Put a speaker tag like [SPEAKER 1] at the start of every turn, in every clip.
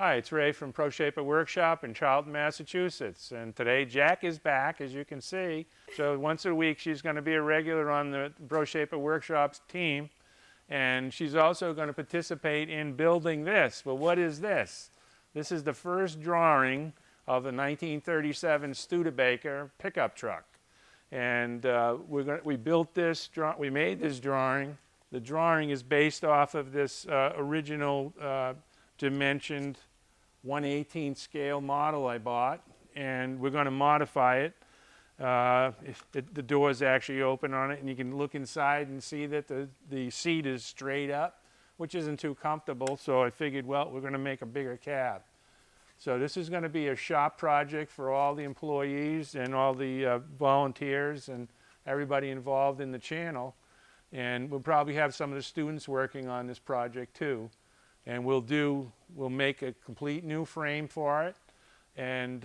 [SPEAKER 1] Hi, it's Ray from ProShaper Workshop in Charlton, Massachusetts. And today Jack is back, as you can see. So once a week she's going to be a regular on the ProShaper Workshop's team. And she's also going to participate in building this. Well, what is this? This is the first drawing of the 1937 Studebaker pickup truck. And we built this, we made this drawing. The drawing is based off of this original dimensioned 1/18 scale model I bought, and we're going to modify it. The door is actually open on it, and you can look inside and see that the seat is straight up, which isn't too comfortable, so I figured, well, we're going to make a bigger cab. So this is going to be a shop project for all the employees and all the volunteers and everybody involved in the channel, and we'll probably have some of the students working on this project too. And we'll make a complete new frame for it, and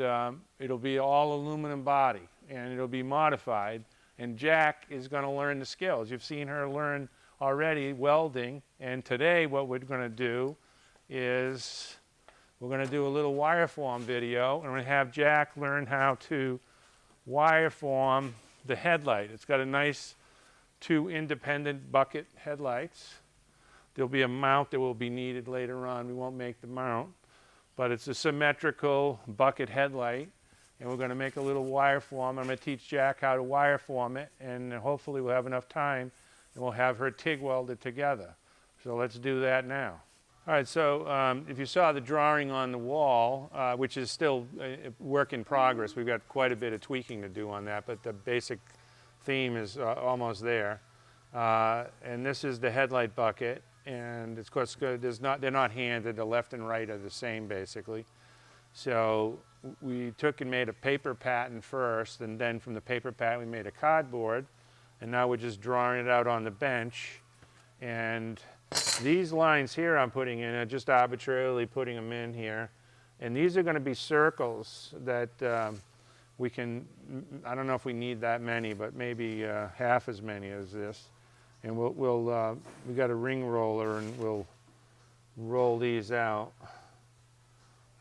[SPEAKER 1] it'll be all aluminum body, and it'll be modified. And Jack is going to learn the skills. You've seen her learn already welding, and today what we're going to do is we're going to do a little wire form video, and we're going to have Jack learn how to wire form the headlight. It's got a nice 2 independent bucket headlights. There'll be a mount that will be needed later on. We won't make the mount, but it's a symmetrical bucket headlight, and we're going to make a little wire form. I'm going to teach Jack how to wire form it, and hopefully we'll have enough time, and we'll have her TIG weld it together. So let's do that now. All right, so if you saw the drawing on the wall, which is still a work in progress, we've got quite a bit of tweaking to do on that, but the basic theme is almost there. And this is the headlight bucket. And of course, they're not handed. The left and right are the same, basically. So we took and made a paper pattern first, and then from the paper pattern we made a cardboard, and now we're just drawing it out on the bench. And these lines here I'm putting in are just arbitrarily putting them in here, and these are going to be circles that we can. I don't know if we need that many, but maybe half as many as this. And we got a ring roller, and we'll roll these out,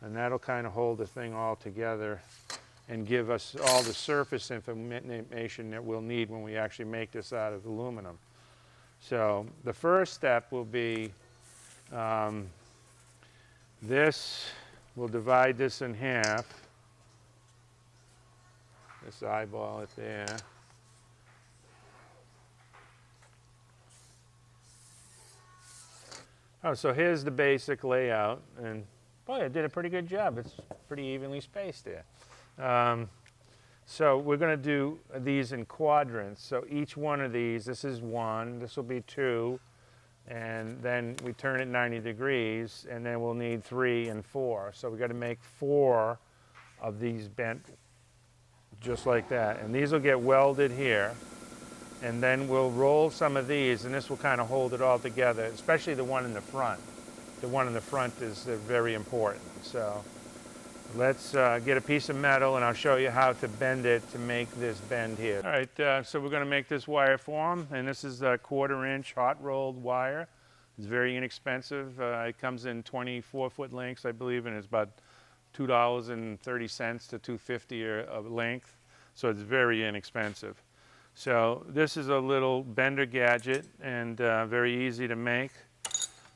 [SPEAKER 1] and that'll kind of hold the thing all together and give us all the surface information that we'll need when we actually make this out of aluminum. So the first step will be this. We'll divide this in half. Just eyeball it there. Oh, so here's the basic layout, and boy, I did a pretty good job. It's pretty evenly spaced there. So we're going to do these in quadrants. So each one of these, this is 1, this will be 2, and then we turn it 90 degrees, and then we'll need 3 and 4. So we've got to make 4 of these bent just like that. And these will get welded here. And then we'll roll some of these, and this will kind of hold it all together, especially the one in the front. The one in the front is very important. So let's get a piece of metal, and I'll show you how to bend it to make this bend here. All right, so we're going to make this wire form, and this is a 1/4-inch hot rolled wire. It's very inexpensive. It comes in 24-foot lengths, I believe, and it's about $2.30 to $2.50 of length. So it's very inexpensive. So this is a little bender gadget, and very easy to make.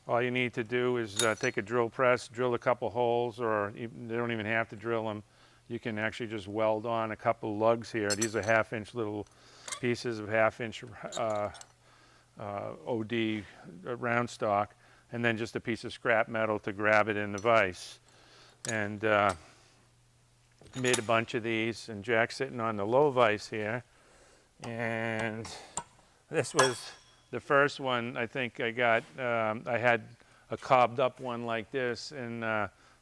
[SPEAKER 1] All you need to do is take a drill press, drill a couple holes, or they don't even have to drill them. You can actually just weld on a couple lugs here. These are 1/2-inch little pieces of 1/2-inch OD round stock, and then just a piece of scrap metal to grab it in the vise. And made a bunch of these, and Jack's sitting on the low vise here. And this was the first one I think I got. I had a cobbed up one like this, and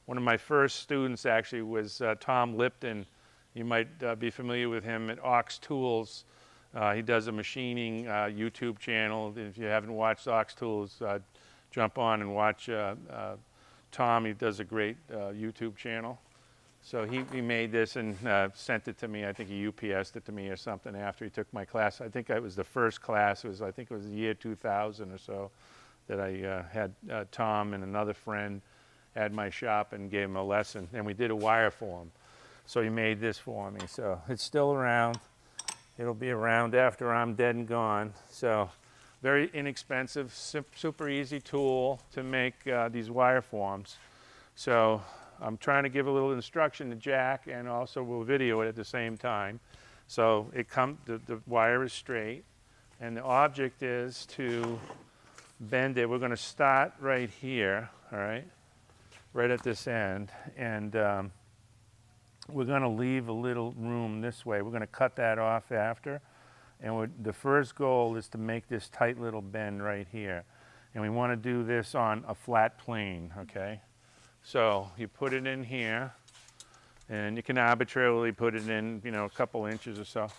[SPEAKER 1] one of my first students actually was Tom Lipton. You might be familiar with him at Ox Tools. He does a machining YouTube channel. If you haven't watched Ox Tools, jump on and watch Tom. He does a great YouTube channel. So he made this and sent it to me. I think he UPS'd it to me or something after he took my class. I think it was the first class. I think it was the year 2000 or so that I had Tom and another friend at my shop and gave him a lesson. And we did a wire for him. So he made this for me. So it's still around. It'll be around after I'm dead and gone. So very inexpensive, super easy tool to make these wire forms. So I'm trying to give a little instruction to Jack, and also we'll video it at the same time. So the wire is straight, and the object is to bend it. We're going to start right here, all right, right at this end, and we're going to leave a little room this way. We're going to cut that off after. And the first goal is to make this tight little bend right here. And we want to do this on a flat plane, okay? So you put it in here, and you can arbitrarily put it in, you know, a couple inches or so.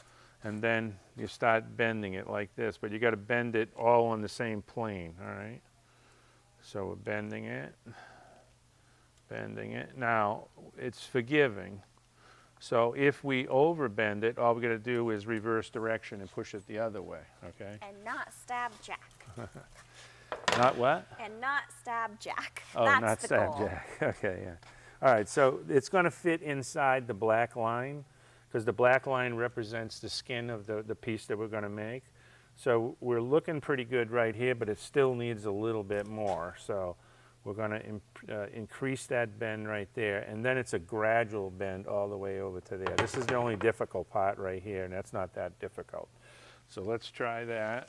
[SPEAKER 1] And then you start bending it like this. But you got to bend it all on the same plane, all right? So we're bending it, bending it. Now, it's forgiving. So if we overbend it, all we got to do is reverse direction and push it the other way, okay?
[SPEAKER 2] And not stab Jack.
[SPEAKER 1] Not what?
[SPEAKER 2] And not stab Jack.
[SPEAKER 1] Oh,
[SPEAKER 2] That's
[SPEAKER 1] not
[SPEAKER 2] the
[SPEAKER 1] stab
[SPEAKER 2] goal.
[SPEAKER 1] Jack. Okay, yeah. All right, so it's going to fit inside the black line because the black line represents the skin of the piece that we're going to make. So we're looking pretty good right here, but it still needs a little bit more. So we're going to increase that bend right there, and then it's a gradual bend all the way over to there. This is the only difficult part right here, and that's not that difficult. So let's try that.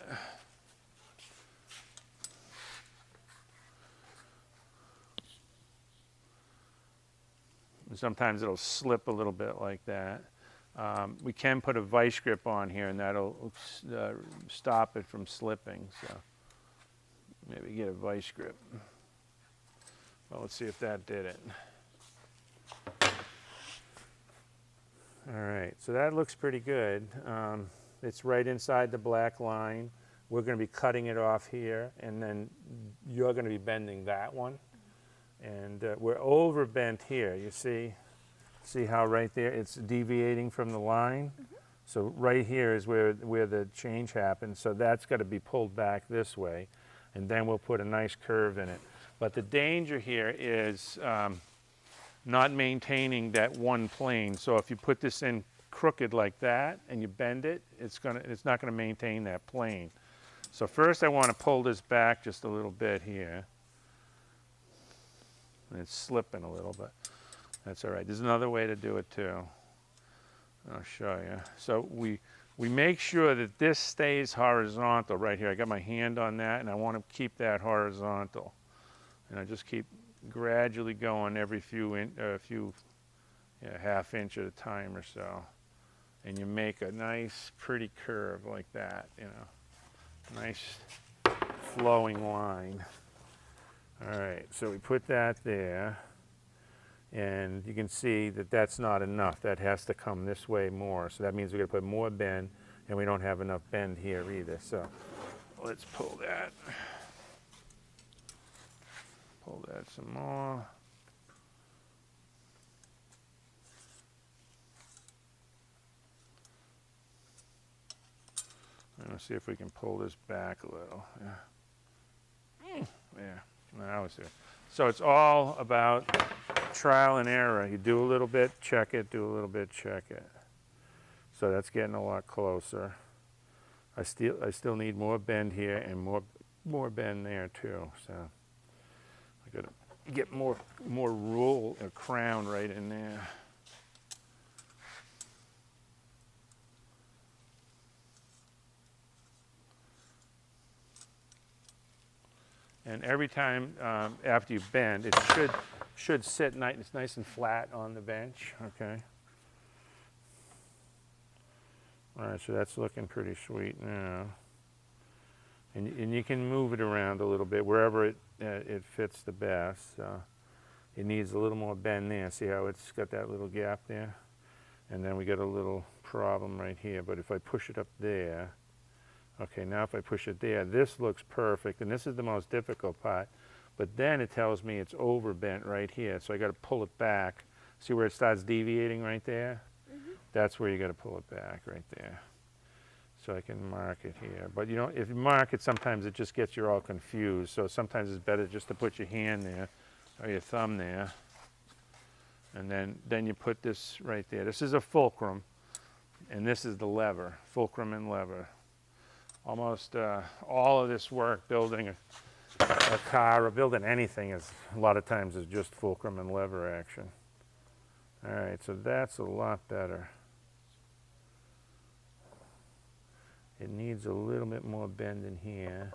[SPEAKER 1] Sometimes it'll slip a little bit like that. We can put a vice grip on here, and that'll stop it from slipping. So maybe get a vice grip. Well, let's see if that did it. All right, so that looks pretty good. It's right inside the black line. We're going to be cutting it off here, and then you're going to be bending that one. And we're over bent here. You see how right there it's deviating from the line? Mm-hmm. So right here is where the change happens. So that's got to be pulled back this way, and then we'll put a nice curve in it. But the danger here is not maintaining that one plane. So if you put this in crooked like that and you bend it, it's not going to maintain that plane. So first I want to pull this back just a little bit here. And it's slipping a little, but that's all right. There's another way to do it too. I'll show you. So we make sure that this stays horizontal right here. I got my hand on that, and I want to keep that horizontal. And I just keep gradually going every half inch at a time or so. And you make a nice, pretty curve like that, you know. Nice flowing line. All right, so we put that there. And you can see that that's not enough. That has to come this way more. So that means we're going to put more bend, and we don't have enough bend here either. So let's pull that. Pull that some more. Let's see if we can pull this back a little. Yeah. There. Now it's there. So it's all about trial and error. You do a little bit, check it, do a little bit, check it. So that's getting a lot closer. I still need more bend here and more bend there too. So I got to get more roll or crown right in there. And every time after you bend, it should sit nice and flat on the bench. Okay. All right, so that's looking pretty sweet now. And you can move it around a little bit wherever it fits the best. It needs a little more bend there. See how it's got that little gap there? And then we get a little problem right here. But if I push it up there, okay, now if I push it there, this looks perfect, and this is the most difficult part. But then it tells me it's overbent right here, so I got to pull it back. See where it starts deviating right there? Mm-hmm. That's where you got to pull it back right there. So I can mark it here. But you know, if you mark it, sometimes it just gets you all confused. So sometimes it's better just to put your hand there or your thumb there. And then you put this right there. This is a fulcrum, and this is the lever, fulcrum and lever. Almost all of this work building a car or building anything is a lot of times is just fulcrum and lever action. All right, so that's a lot better. It needs a little bit more bend in here,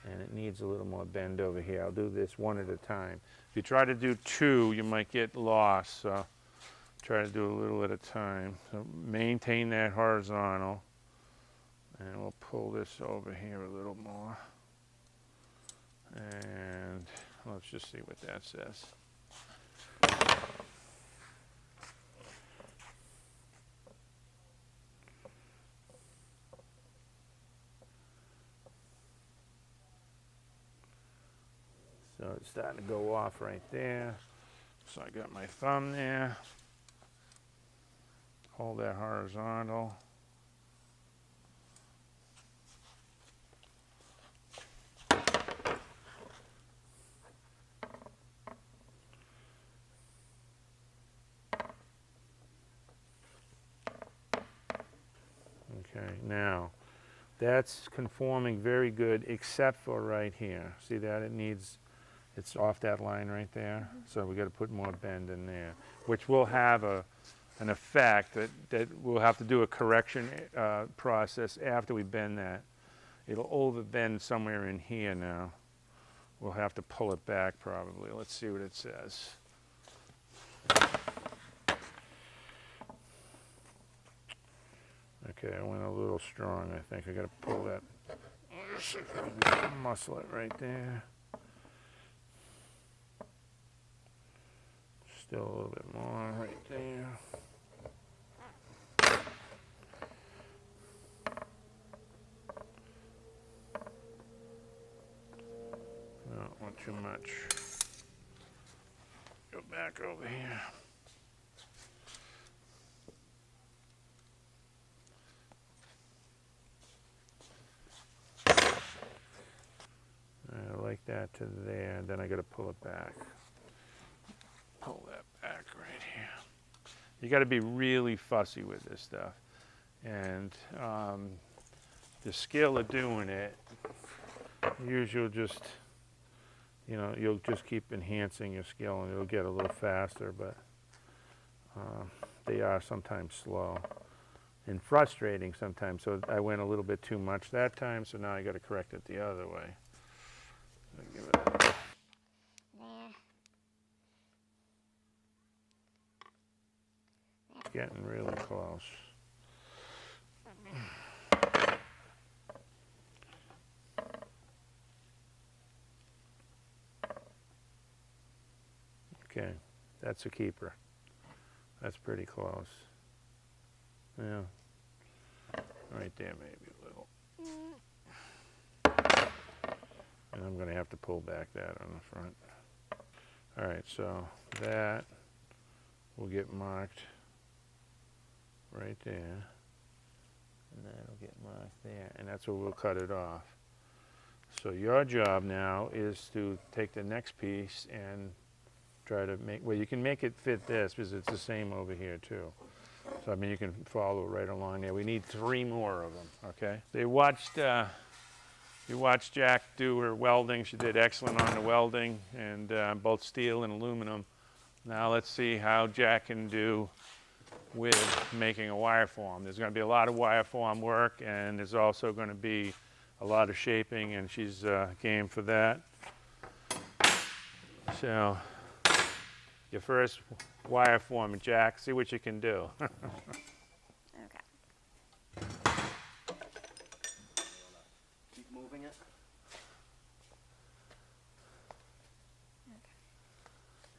[SPEAKER 1] and it needs a little more bend over here. I'll do this one at a time. If you try to do two, you might get lost, so try to do a little at a time. So maintain that horizontal, and we'll pull this over here a little more. And let's just see what that says. So it's starting to go off right there. So I got my thumb there. Hold that horizontal. Okay, now that's conforming very good except for right here. See that? It's off that line right there. So we got to put more bend in there, which will have an effect that we'll have to do a correction process after we bend that. It'll overbend somewhere in here now. We'll have to pull it back probably. Let's see what it says. Okay, I went a little strong, I think. I got to pull that, muscle it right there. Still a little bit more right there. I don't want too much. Go back over here. I like that to there, then I got to pull it back. Pull that back right here. You got to be really fussy with this stuff, and the skill of doing it, usually just, you'll just keep enhancing your skill, and it'll get a little faster. But they are sometimes slow and frustrating sometimes. So I went a little bit too much that time, so now I got to correct it the other way. Give it a getting really close. Okay, that's a keeper. That's pretty close. Yeah, right there maybe a little. And I'm going to have to pull back that on the front. All right, so that will get marked right there, and that'll get marked there, and that's where we'll cut it off. So your job now is to take the next piece and try to make, well, you can make it fit this because it's the same over here too. So I mean, you can follow right along there. We need 3 more of them, okay? You watched Jack do her welding. She did excellent on the welding, and both steel and aluminum. Now let's see how Jack can do with making a wire form. There's going to be a lot of wire form work, and there's also going to be a lot of shaping, and she's game for that. So your first wire form, Jack, see what you can do.
[SPEAKER 2] Okay.
[SPEAKER 3] Keep moving it.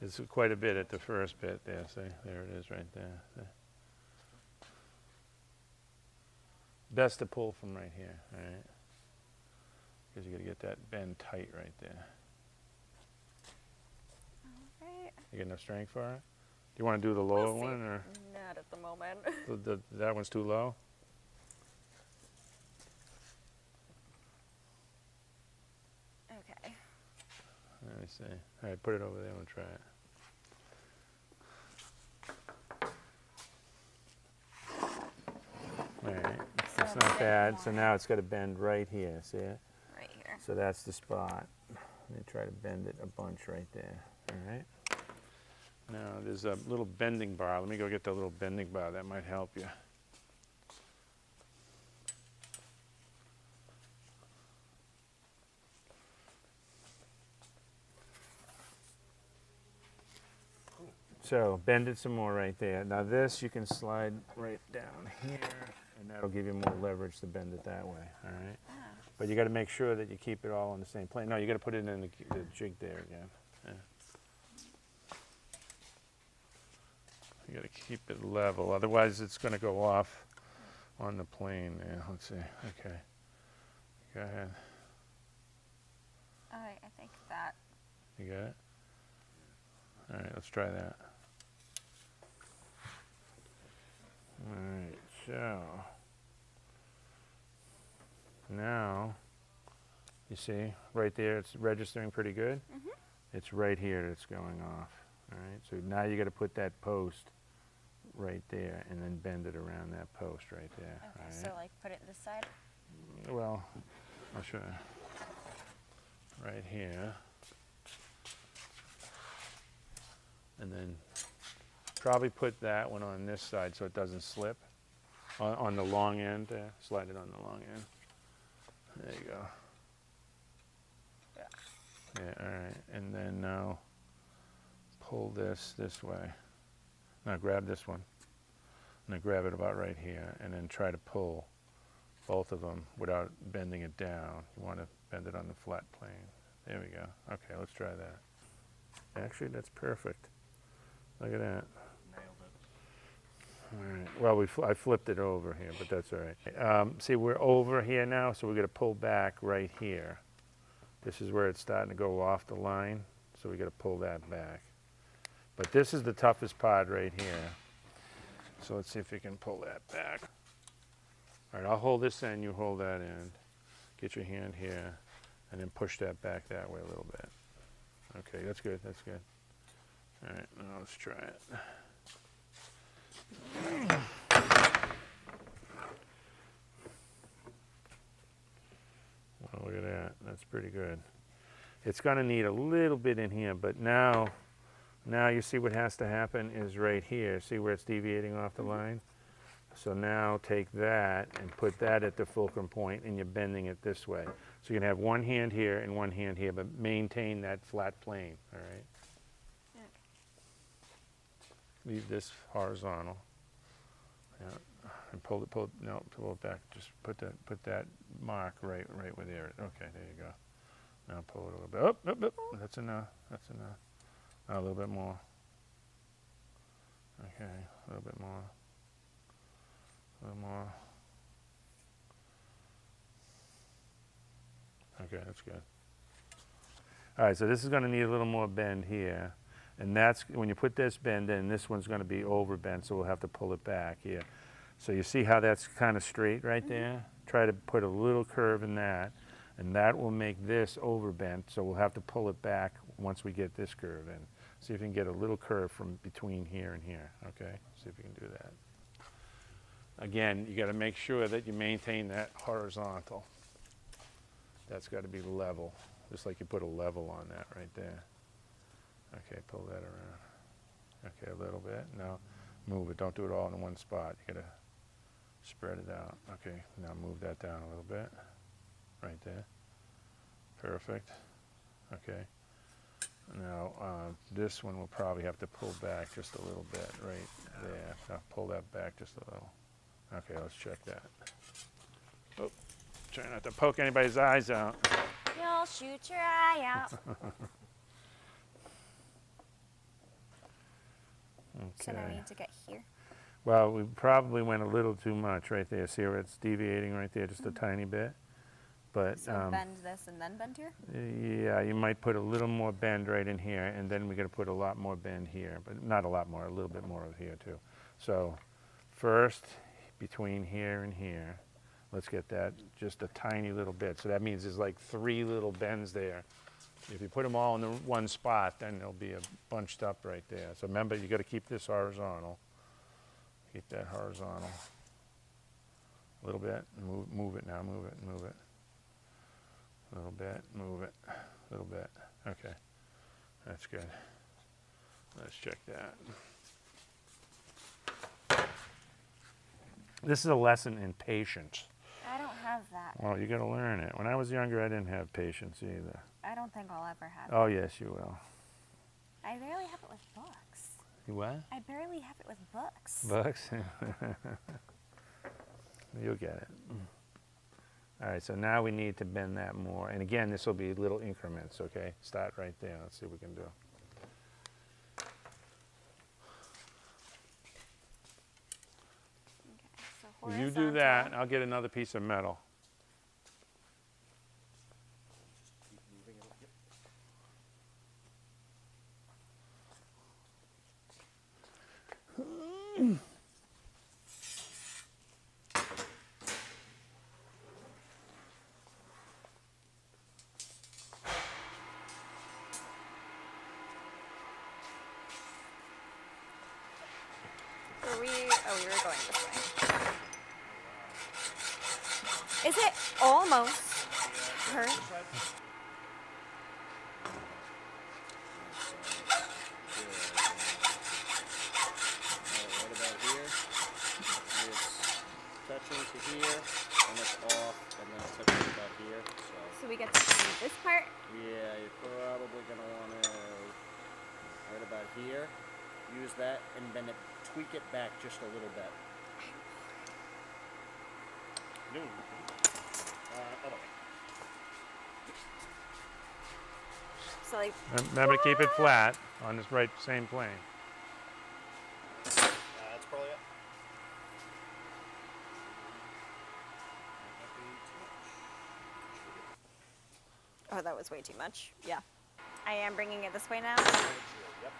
[SPEAKER 1] There's quite a bit at the first bit there. See, there it is right there. Best to pull from right here, all right? Because you got to get that bend tight right there.
[SPEAKER 2] Right.
[SPEAKER 1] You got enough strength for it? Do you want to do the lower one, or
[SPEAKER 2] Not at the moment.
[SPEAKER 1] that one's too low?
[SPEAKER 2] Okay.
[SPEAKER 1] All Let me see. All right, put it over there. We'll try it. All right, that's
[SPEAKER 2] So
[SPEAKER 1] not
[SPEAKER 2] bend
[SPEAKER 1] bad. So
[SPEAKER 2] more.
[SPEAKER 1] now it's got to bend right here. See it?
[SPEAKER 2] Right here.
[SPEAKER 1] So that's the spot. Let me try to bend it a bunch right there. All right. Now there's a little bending bar. Let me go get the little bending bar. That might help you. So bend it some more right there. Now this you can slide right down here, and that'll give you more leverage to bend it that way. All right.
[SPEAKER 2] Ah.
[SPEAKER 1] But you got to make sure that you keep it all on the same plane. No, you got to put it in the jig there again. Yeah. You got to keep it level, otherwise it's going to go off on the plane there. Let's see. Okay. Go ahead.
[SPEAKER 2] All right, I think that.
[SPEAKER 1] You got it? All right, let's try that. All right, so now you see right there it's registering pretty good.
[SPEAKER 2] Mhm.
[SPEAKER 1] It's right here that's going off. All right, so now you got to put that post right there and then bend it around that post right there.
[SPEAKER 2] Okay,
[SPEAKER 1] all
[SPEAKER 2] so
[SPEAKER 1] right?
[SPEAKER 2] like put it this side.
[SPEAKER 1] Well, I'll show you. Right here. And then probably put that one on this side so it doesn't slip. On the long end there. Slide it on the long end. There you go.
[SPEAKER 2] Yeah.
[SPEAKER 1] Yeah, all right. And then now pull this way. Now grab this one. Now grab it about right here and then try to pull both of them without bending it down. You want to bend it on the flat plane. There we go. Okay, let's try that. Actually, that's perfect. Look at that.
[SPEAKER 3] Nailed it.
[SPEAKER 1] All right. Well, I flipped it over here, but that's all right. See, we're over here now, so we're going to pull back right here. This is where it's starting to go off the line, so we got to pull that back. But this is the toughest part right here. So let's see if we can pull that back. All right, I'll hold this end, you hold that end. Get your hand here, and then push that back that way a little bit. Okay, that's good, that's good. All right, now let's try it. Oh, look at that, that's pretty good. It's gonna need a little bit in here, but now you see what has to happen is right here. See where it's deviating off the line? So now take that and put that at the fulcrum point, and you're bending it this way. So you can have one hand here and one hand here, but maintain that flat plane, all right?
[SPEAKER 2] Yeah.
[SPEAKER 1] Leave this horizontal. Yeah. And pull it back. Just put that mark right where there. Okay, there you go. Now pull it a little bit. Up. That's enough. That's enough. Now a little bit more. Okay, a little bit more. A little more. Okay, that's good. All right, so this is going to need a little more bend here. And that's, when you put this bend in, this one's going to be overbent, so we'll have to pull it back here. So you see how that's kind of straight right there? Try to put a little curve in that, and that will make this overbent, so we'll have to pull it back once we get this curve in. See if you can get a little curve from between here and here, okay? See if you can do that. Again, you got to make sure that you maintain that horizontal. That's got to be level, just like you put a level on that right there. Okay, pull that around. Okay, a little bit. Now move it. Don't do it all in one spot. You got to spread it out. Okay, now move that down a little bit. Right there. Perfect. Okay. Now this one will probably have to pull back just a little bit right there. Now pull that back just a little. Okay, let's check that. Oh, try not to poke anybody's eyes out.
[SPEAKER 2] You'll shoot your eye out. So now we
[SPEAKER 1] Okay.
[SPEAKER 2] need to get here.
[SPEAKER 1] Well, we probably went a little too much right there. See where it's deviating right there just a tiny bit? But
[SPEAKER 2] So bend this and then bend here?
[SPEAKER 1] yeah, you might put a little more bend right in here, and then we're going to put a lot more bend here, but not a lot more, a little bit more of here too. So first, between here and here, let's get that just a tiny little bit. So that means there's like 3 little bends there If you put them all in the one spot, then they'll be bunched up right there. So remember, you got to keep this horizontal. Keep that horizontal. A little bit. Move it now. Move it. Move it. A little bit. Move it. A little bit. Okay. That's good. Let's check that. This is a lesson in patience.
[SPEAKER 2] I don't have that.
[SPEAKER 1] Well, you got to learn it. When I was younger, I didn't have patience either.
[SPEAKER 2] I don't think I'll ever have
[SPEAKER 1] Oh,
[SPEAKER 2] it.
[SPEAKER 1] yes, you will.
[SPEAKER 2] I barely have it with books.
[SPEAKER 1] You what?
[SPEAKER 2] I barely have it with books.
[SPEAKER 1] Bucks? You'll get it. All right, so now we need to bend that more. And again, this will be little increments, okay? Start right there. Let's see what we can do.
[SPEAKER 2] Okay, so
[SPEAKER 1] Well, you do that, and
[SPEAKER 2] horizontal.
[SPEAKER 1] I'll get another piece of metal.
[SPEAKER 2] We were going this way. Is it almost her?
[SPEAKER 4] Right about here. It's touching to here, and it's off, and then it's touching about here. So,
[SPEAKER 2] So we get to see this part.
[SPEAKER 4] yeah, you're probably going to want to, right about here, use that, and then tweak it back just a little bit. No. Other way.
[SPEAKER 2] So like,
[SPEAKER 1] Remember to keep it flat on this right same plane.
[SPEAKER 4] That's probably it.
[SPEAKER 2] oh, that was way too much. Yeah. I am bringing it this way now.
[SPEAKER 4] Yep.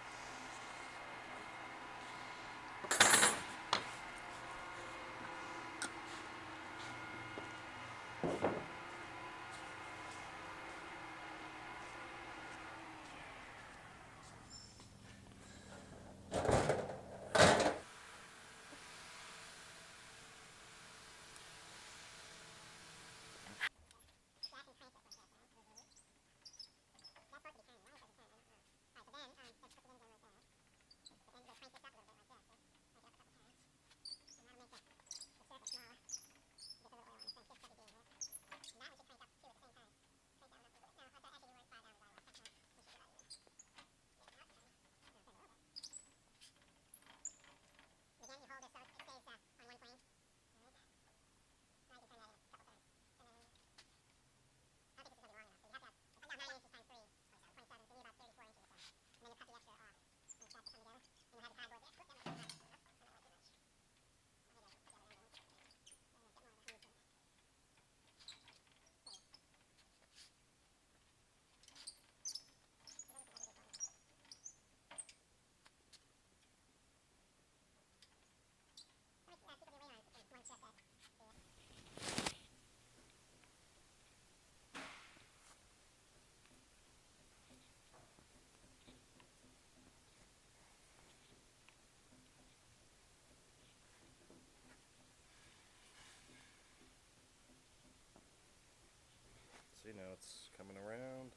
[SPEAKER 4] See, now it's coming around.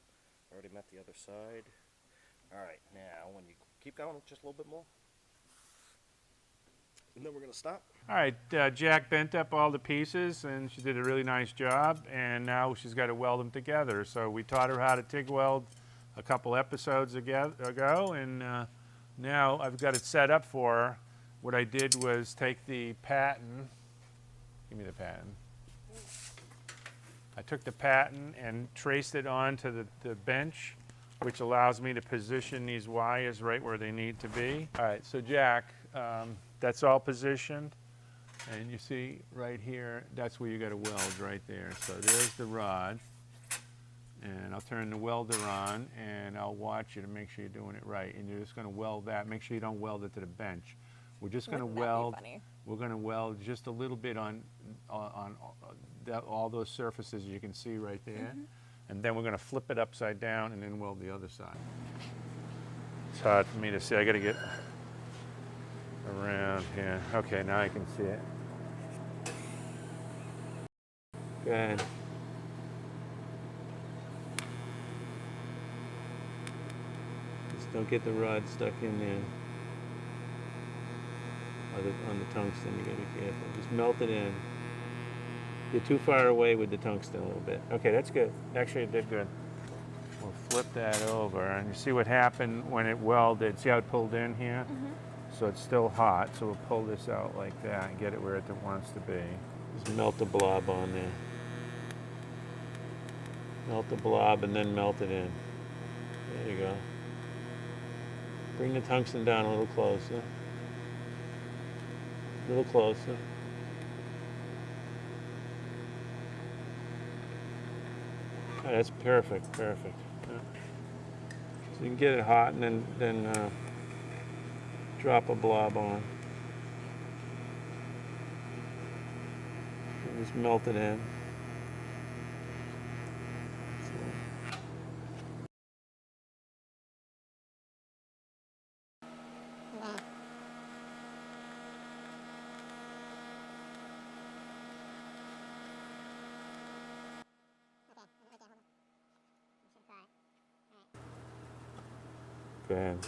[SPEAKER 4] Already met the other side. Alright, now when you keep going just a little bit more. And then we're going to stop.
[SPEAKER 1] All right, Jack bent up all the pieces, and she did a really nice job, and now she's got to weld them together. So we taught her how to TIG weld a couple episodes ago, and now I've got it set up for her. What I did was take the pattern. Give me the pattern. I took the pattern and traced it onto the bench, which allows me to position these wires right where they need to be. All right, so Jack, that's all positioned. And you see right here, that's where you got to weld right there. So there's the rod. And I'll turn the welder on, and I'll watch you to make sure you're doing it right. And you're just going to weld that. Make sure you don't weld it to the bench. We're just going to
[SPEAKER 2] Wouldn't that be
[SPEAKER 1] weld.
[SPEAKER 2] funny?
[SPEAKER 1] We're going to weld just a little bit on all those surfaces you can see right there. And then we're going to flip it upside down and then weld the other side. It's hard for me to see. I got to get around here. Okay, now I can see it. Good. Just don't get the rod stuck in there. On the tungsten, you gotta be careful. Just melt it in. You're too far away with the tungsten a little bit. Okay, that's good. Actually, it did good. We'll flip that over, and you see what happened when it welded. See how it pulled in here? So it's still hot, so we'll pull this out like that and get it where it wants to be. Just melt the blob on there. Melt the blob and then melt it in. There you go. Bring the tungsten down a little closer. A little closer. Oh, that's perfect, perfect. Yeah. So you can get it hot and then drop a blob on. And just melt it in. Go ahead.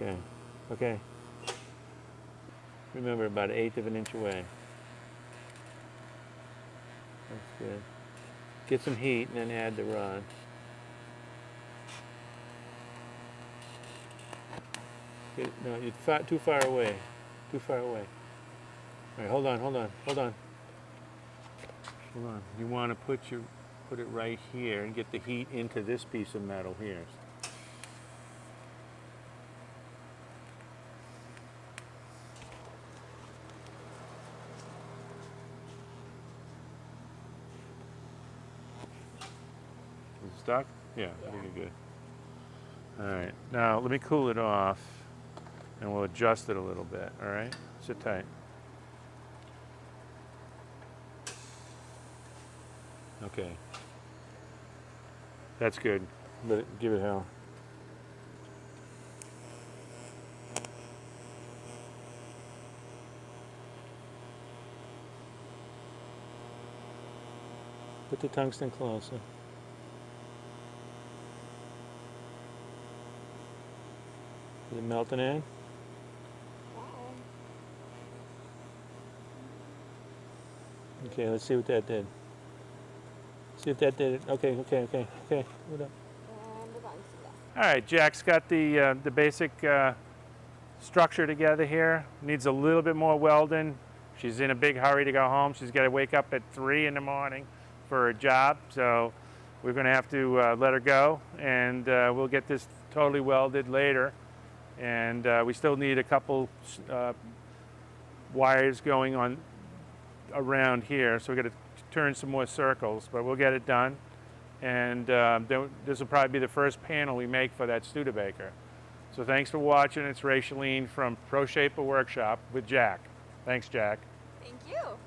[SPEAKER 1] Okay. Okay. Remember, about 1/8 of an inch away. That's good. Get some heat and then add the rod. No, you're too far away. Too far away. All right, hold on, hold on, hold on. Hold on. You want to put it right here and get the heat into this piece of metal here. Is it stuck? Yeah, really good. All right, now let me cool it off and we'll adjust it a little bit, all right? Sit tight. Okay. That's good. Give it hell. Put the tungsten closer. Is it melting in? Okay, let's see what that did. See if that did it. Okay. Hold up. All right, Jack's got the basic structure together here. Needs a little bit more welding. She's in a big hurry to go home. She's got to wake up at 3 in the morning for her job, so we're going to have to let her go, and we'll get this totally welded later. And we still need a couple wires going on around here, so we're going to turn some more circles, but we'll get it done. And this will probably be the first panel we make for that Studebaker. So thanks for watching. It's Ray Chalene from ProShaper Workshop with Jack. Thanks, Jack.
[SPEAKER 2] Thank you.